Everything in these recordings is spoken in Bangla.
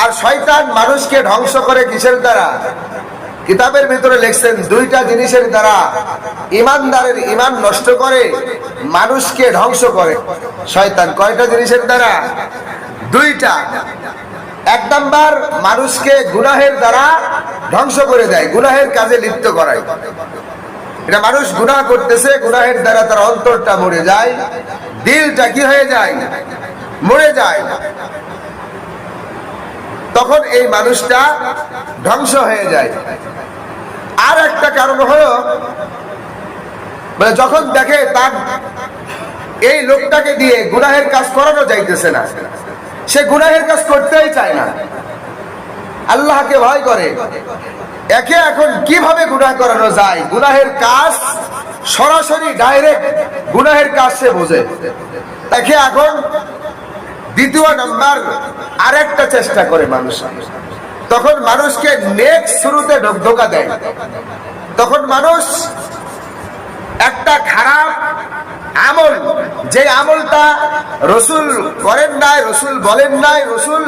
আর শয়তান মানুষকে ধ্বংস করে কিসের দ্বারা? কিতাবের ভিতরে লিখছেন দুইটা জিনিসের দ্বারা ইমানদারের ইমান নষ্ট করে, মানুষকে ধ্বংস করে শয়তান। কয়টা জিনিসের দ্বারা? দুইটা। এক নাম্বার, মানুষকে গুনাহের দ্বারা ধ্বংস করে দেয়, গুনাহের কাজে লিপ্ত করায়। এটা মানুষ গুনাহ করতেছে, গুনাহের দ্বারা তার অন্তরটা মরে যায়, দিলটা কি হয়ে যায়? মরে যায়। তখন এই মানুষটা ধ্বংস হয়ে যায়। আর একটা কারণ হলো, যখন দেখে তার এই লোকটাকে দিয়ে গুনাহের কাজ করানো যাইতেছে না, সে গুনাহের কাজ করতেই চায় না, আল্লাহকে ভয় করে। একে এখন কিভাবে গুনাহ করানো যায়, গুনাহের কাজ সরাসরি ডাইরেক্ট গুনাহের কাজ সে বোঝে, তাকে এখন দ্বিতীয় নাম্বার আরেকটা চেষ্টা করে মানুষ। তখন মানুষকে নেক্সট শুরুতে ধোঁকা দেয়। তখন মানুষ একটা খারাপ আমল, যে আমলটা রসুল করেন নাই, রসুল বলেন নাই, রসুল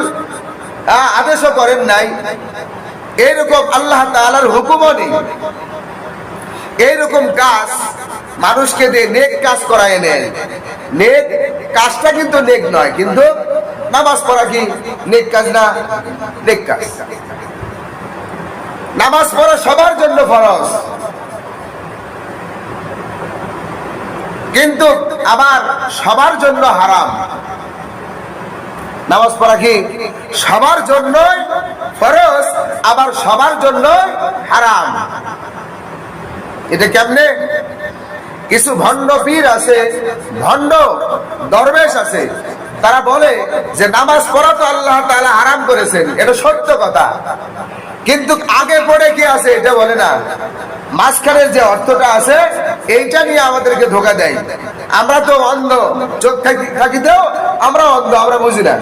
আদেশও করেন নাই, এইরকম আল্লাহ তাআলার হুকুমও নেই, এইরকম কাজ মানুষকে দিয়ে নেক কাজ করায় নেয়। নেক কাজটা কিন্তু নেক নয়, কিন্তু নামাজ পড়া কি নেক কাজ না? নেক কাজ। নামাজ পড়া সবার জন্য ফরজ, কিন্তু আবার সবার জন্য হারাম। নামাজ পড়া কি সবার জন্য ফরজ, আবার সবার জন্য হারাম। এটা কেমনে? কিছু ভণ্ড পীর আছে, ভণ্ড দরবেশ আছে, তারা বলে যে নামাজ পড়া তো আল্লাহ তাআলা হারাম করেছেন, এটা সত্য কথা, কিন্তু আগে পড়ে কি আছে এটা বলে না। মাঝখানের যে অর্থটা আছে এইটা নিয়ে আমাদেরকে ধোঁকা দেয়। আমরা তো অন্ধ, চোখ থাকিতেও আমরা অন্ধ, আমরা বুঝি না।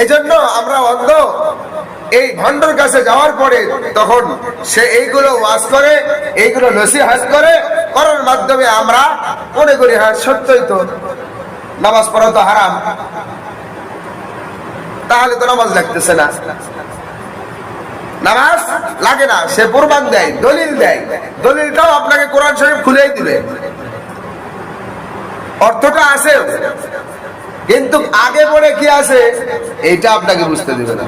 এই জন্য আমরা অন্ধ। এই ভণ্ডর কাছে যাওয়ার পরে তখন সে এইগুলো ওয়াজ করে, এইগুলো নসিহত করে, করার মাধ্যমে আমরা মনে করি হ্যাঁ সত্যই তো নামাজ পড়া তো হারাম, তাহলে তো নামাজ লাগতেছে না, নামাজ লাগে না। সে প্রমাণ দেয়, দলিল দেয়, দলিলটাও আপনাকে কোরআন শরীফ খুলেই দিবে, অর্থটা আছে, কিন্তু আগে পড়ে কি আছে এইটা আপনাকে বুঝতে দিবে না।